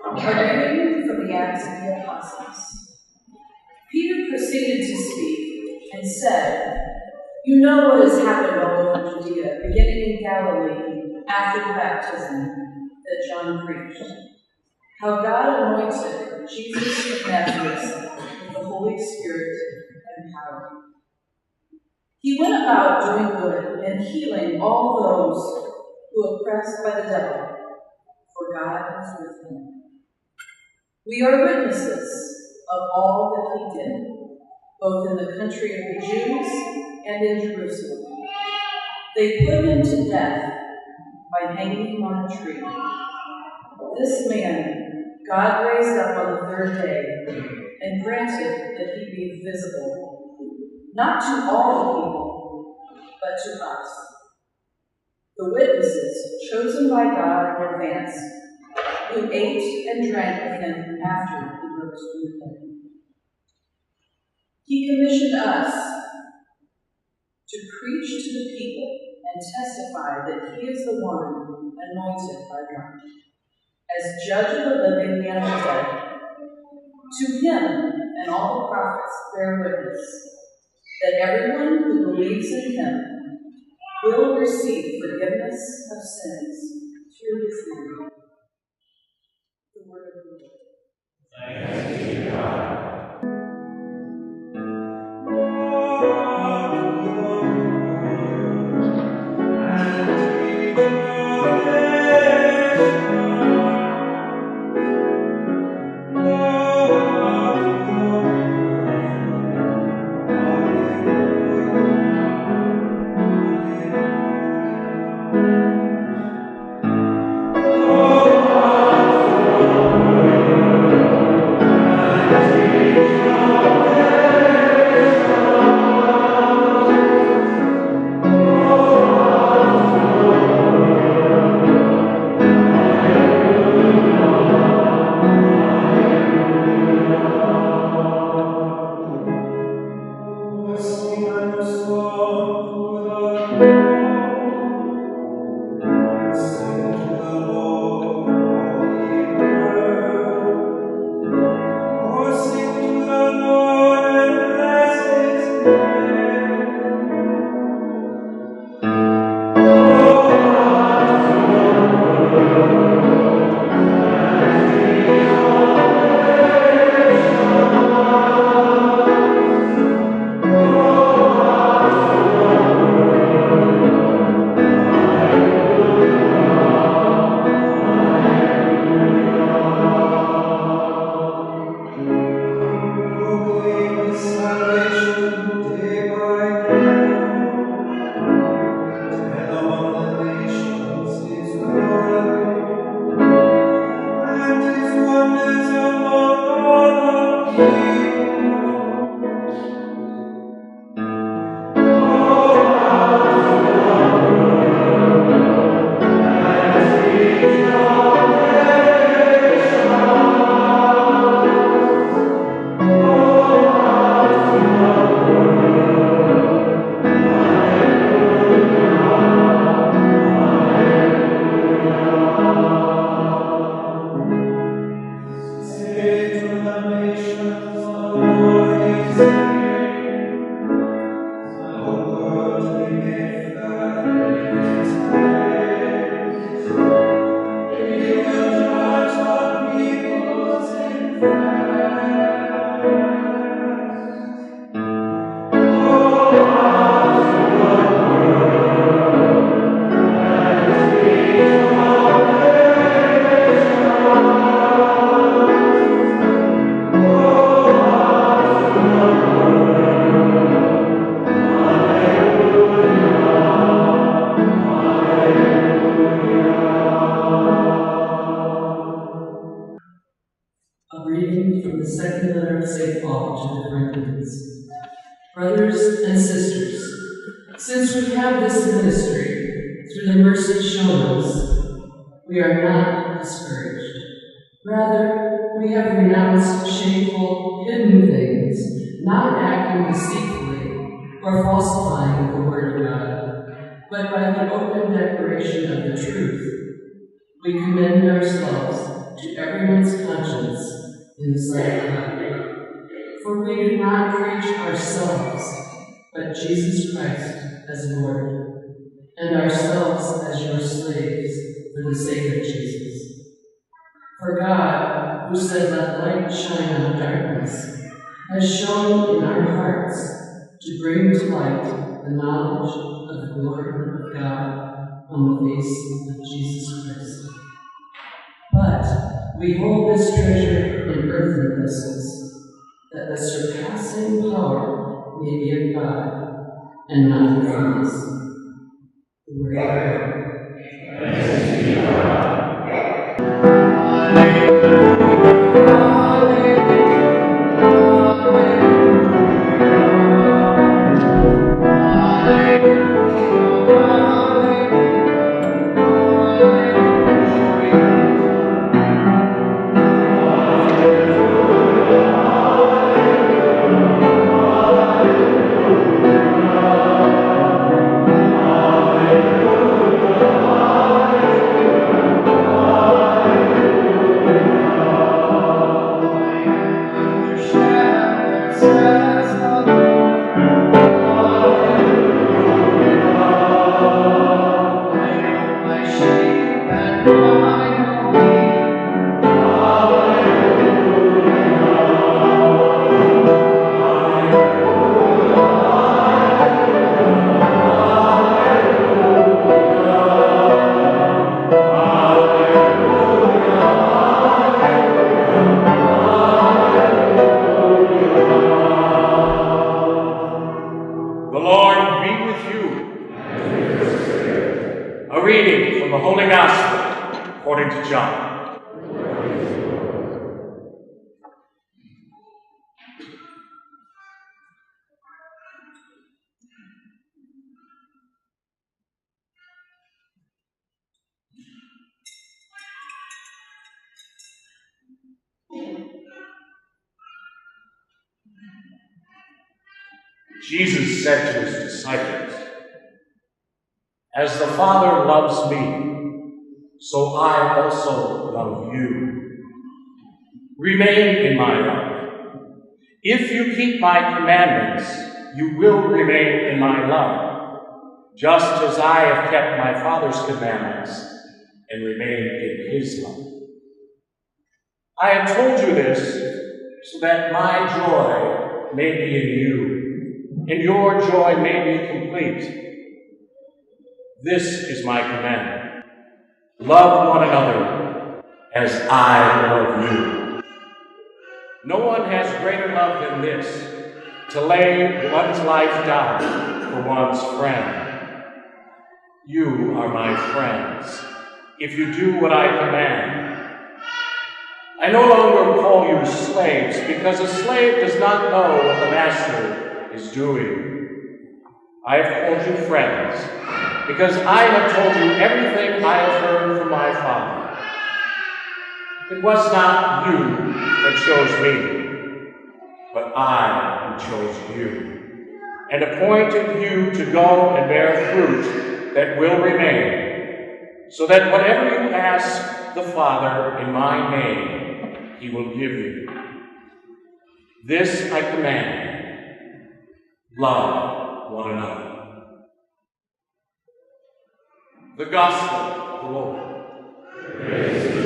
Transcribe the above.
A reading from the Acts of the Apostles. Peter proceeded to speak and said, "You know what has happened all over Judea, beginning in Galilee after the baptism that John preached. How God anointed Jesus of Nazareth with the Holy Spirit and power. He went about doing good and healing all those who were oppressed by the devil, for God was with him. We are witnesses of all that he did, both in the country of the Jews and in Jerusalem. They put him to death by hanging him on a tree. This man God raised up on the third day and granted that he be visible, not to all the people, but to us, the witnesses chosen by God in advance, who ate and drank with him after he rose from the dead. He commissioned us to preach to the people and testify that he is the one anointed by God, as judge of the living and the dead. To him and all the prophets bear witness that everyone who believes in him will receive forgiveness of sins through his name." The word of the Lord. Thanks be to God. Brothers and sisters, since we have this ministry, through the mercy shown us, we are not discouraged. Rather, we have renounced shameful, hidden things, not acting deceitfully or falsifying the word of God, but by the open declaration of the truth, we commend ourselves to everyone's conscience in the sight of God. For we do not preach ourselves, but Jesus Christ as Lord, and ourselves as your slaves for the sake of Jesus. For God, who said, "Let light shine out of darkness," has shone in our hearts to bring to light the knowledge of the glory of God on the face of Jesus Christ. But we hold this treasure in earthen vessels, that the surpassing power may be of God and not from us. The word of God. Thanks be to God. Jesus said to his disciples, "As the Father loves me, so I also love you. Remain in my love. If you keep my commandments, you will remain in my love, just as I have kept my Father's commandments and remain in his love. I have told you this so that my joy may be in you, and your joy may be complete. This is my commandment: love one another as I love you. No one has greater love than this, to lay one's life down for one's friend. You are my friends, if you do what I command. I no longer call you slaves, because a slave does not know what the master is doing. I have called you friends, because I have told you everything I have heard from my Father. It was not you that chose me, but I who chose you, and appointed you to go and bear fruit that will remain, so that whatever you ask the Father in my name, he will give you. This I command: love one another." The Gospel of the Lord. Praise